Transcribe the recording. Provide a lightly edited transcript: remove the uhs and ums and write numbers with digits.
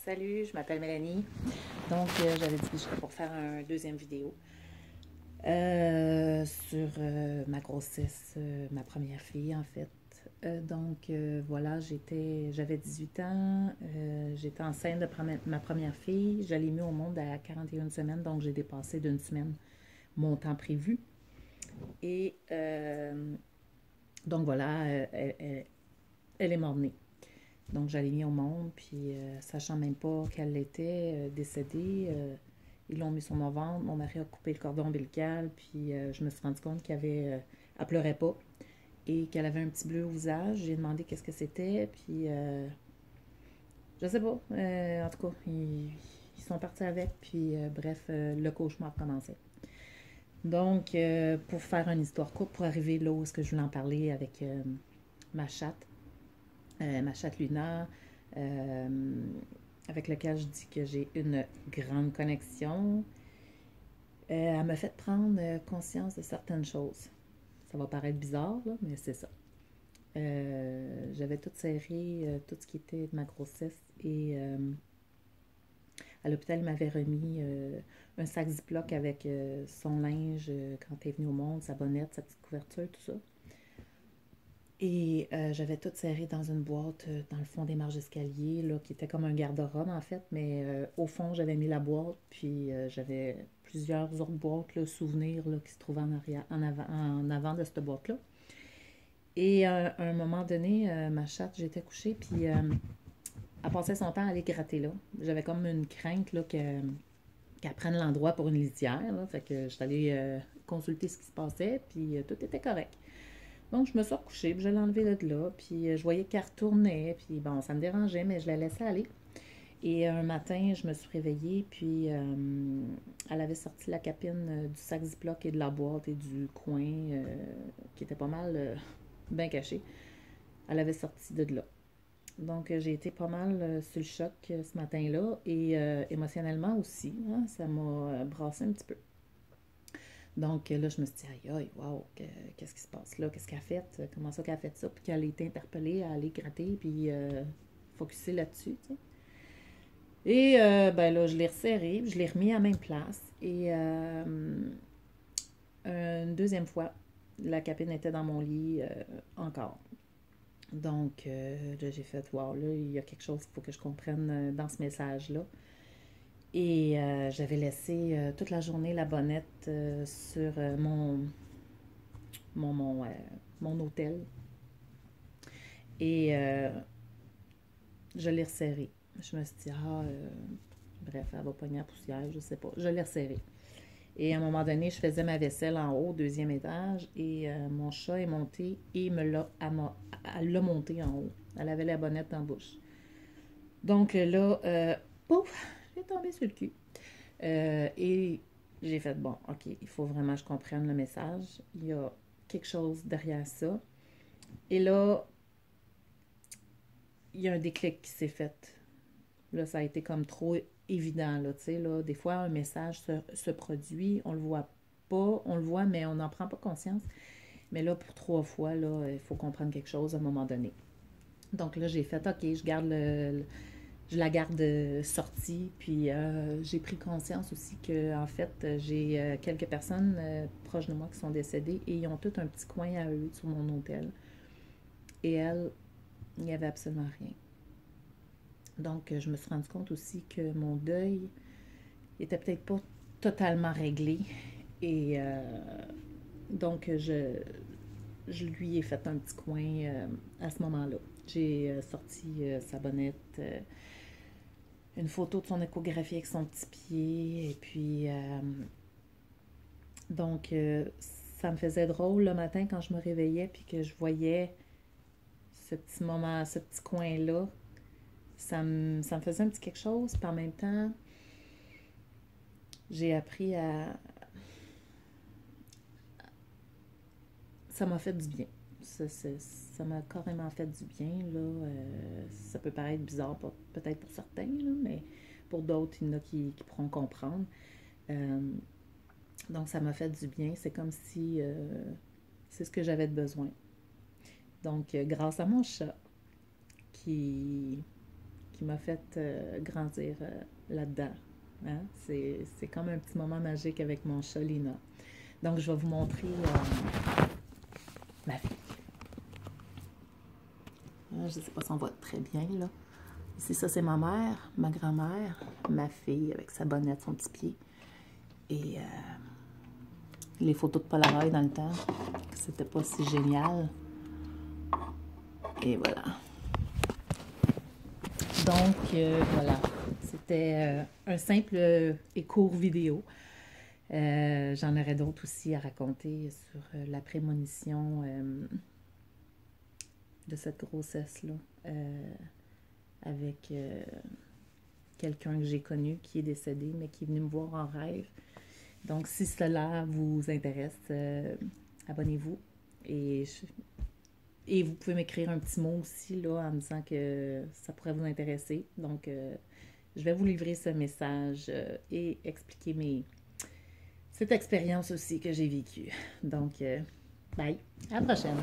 Salut, je m'appelle Mélanie. Donc, j'avais dit que j'étais pour faire un deuxième vidéo sur ma grossesse, ma première fille en fait. Voilà, j'avais 18 ans, j'étais enceinte de ma première fille. Je l'ai mis au monde à 41 semaines, donc j'ai dépassé d'une semaine mon temps prévu. Et donc voilà, elle est morte-née. Donc, je l'ai mis au monde, puis sachant même pas qu'elle était décédée, ils l'ont mis sur mon ventre. Mon mari a coupé le cordon ombilical, puis je me suis rendu compte elle pleurait pas et qu'elle avait un petit bleu au visage. J'ai demandé qu'est-ce que c'était, puis je sais pas. En tout cas, ils sont partis avec, puis bref, le cauchemar commençait. Donc, pour faire une histoire courte, pour arriver là où est-ce que je voulais en parler avec ma chatte, ma chatte Luna, euh, avec laquelle je dis que j'ai une grande connexion. Elle m'a fait prendre conscience de certaines choses. Ça va paraître bizarre, là, mais c'est ça. J'avais tout serré, tout ce qui était de ma grossesse, et à l'hôpital, il m'avait remis un sac Ziploc avec son linge quand elle est venue au monde, sa bonnette, sa petite couverture, tout ça. Et j'avais tout serré dans une boîte dans le fond des marches d'escalier, là, qui était comme un garde-robe en fait, mais au fond, j'avais mis la boîte, puis j'avais plusieurs autres boîtes, là, souvenirs, là, qui se trouvaient en avant de cette boîte-là. Et à un moment donné, ma chatte, j'étais couchée, puis elle passait son temps à aller gratter là. J'avais comme une crainte là, qu'elle prenne l'endroit pour une litière, là, fait que j'étais allée consulter ce qui se passait, puis tout était correct. Donc, je me suis recouchée, puis je l'ai enlevée de là, puis je voyais qu'elle retournait, puis bon, ça me dérangeait, mais je la laissais aller. Et un matin, je me suis réveillée, puis elle avait sorti la capine du sac Ziploc et de la boîte et du coin, qui était pas mal bien caché. Elle avait sorti de là. Donc, j'ai été pas mal sur le choc ce matin-là, et émotionnellement aussi, hein, ça m'a brassé un petit peu. Donc là, je me suis dit, aïe, aïe, wow, qu'est-ce qui se passe là? Qu'est-ce qu'elle a fait? Comment ça qu'elle a fait ça? Puis qu'elle a été interpellée à aller gratter, puis focusser là-dessus, tu sais. Et ben là, je l'ai resserré, je l'ai remis à la même place. Et une deuxième fois, la capine était dans mon lit encore. Donc, là, j'ai fait, wow, là, il y a quelque chose qu'il faut que je comprenne dans ce message-là. Et j'avais laissé toute la journée la bonnette sur mon, mon, euh, mon hôtel. Et je l'ai resserré. Je me suis dit, bref, elle va pogner la poussière, je sais pas. Je l'ai resserré. Et à un moment donné, je faisais ma vaisselle en haut, deuxième étage, et mon chat est monté et elle l'a monté en haut. Elle avait la bonnette en bouche. Donc là, pouf, j'ai tombé sur le cul. Et j'ai fait, bon, ok, il faut vraiment que je comprenne le message. Il y a quelque chose derrière ça. Et là, il y a un déclic qui s'est fait. Là, ça a été comme trop évident, là, tu sais, là. Des fois, un message se produit, on le voit pas, on le voit, mais on n'en prend pas conscience. Mais là, pour trois fois, là, il faut comprendre quelque chose à un moment donné. Donc là, j'ai fait, OK, je la garde sortie, puis j'ai pris conscience aussi que, en fait, j'ai quelques personnes proches de moi qui sont décédées et ils ont tout un petit coin à eux sur mon hôtel. Et elle, il n'y avait absolument rien. Donc, je me suis rendu compte aussi que mon deuil était peut-être pas totalement réglé. Et donc, je lui ai fait un petit coin à ce moment-là. J'ai sorti sa bonnette, une photo de son échographie avec son petit pied, et puis donc ça me faisait drôle le matin quand je me réveillais puis que je voyais ce petit moment, ce petit coin-là. Ça me faisait un petit quelque chose, puis en même temps, j'ai appris à... Ça m'a fait du bien. Ça m'a carrément fait du bien, là. Ça peut paraître bizarre, peut-être pour certains, là, mais pour d'autres, il y en a qui pourront comprendre. Euh, donc, ça m'a fait du bien. C'est comme si c'est ce que j'avais de besoin. Donc, grâce à mon chat qui, qui m'a fait grandir là-dedans. Hein? C'est comme un petit moment magique avec mon chat Lina. Donc, je vais vous montrer ma fille. Je ne sais pas si on voit très bien, là. Ici, ça, c'est ma mère, ma grand-mère, ma fille avec sa bonnette, son petit pied. Et les photos de Polaroid dans le temps, c'était pas si génial. Et voilà. Donc, voilà. C'était un simple et court vidéo. J'en aurais d'autres aussi à raconter sur la prémonition de cette grossesse-là avec quelqu'un que j'ai connu qui est décédé, mais qui est venu me voir en rêve. Donc, si cela vous intéresse, abonnez-vous. Et vous pouvez m'écrire un petit mot aussi là, en me disant que ça pourrait vous intéresser. Donc, je vais vous livrer ce message et expliquer cette expérience aussi que j'ai vécue. Donc, bye. À la prochaine.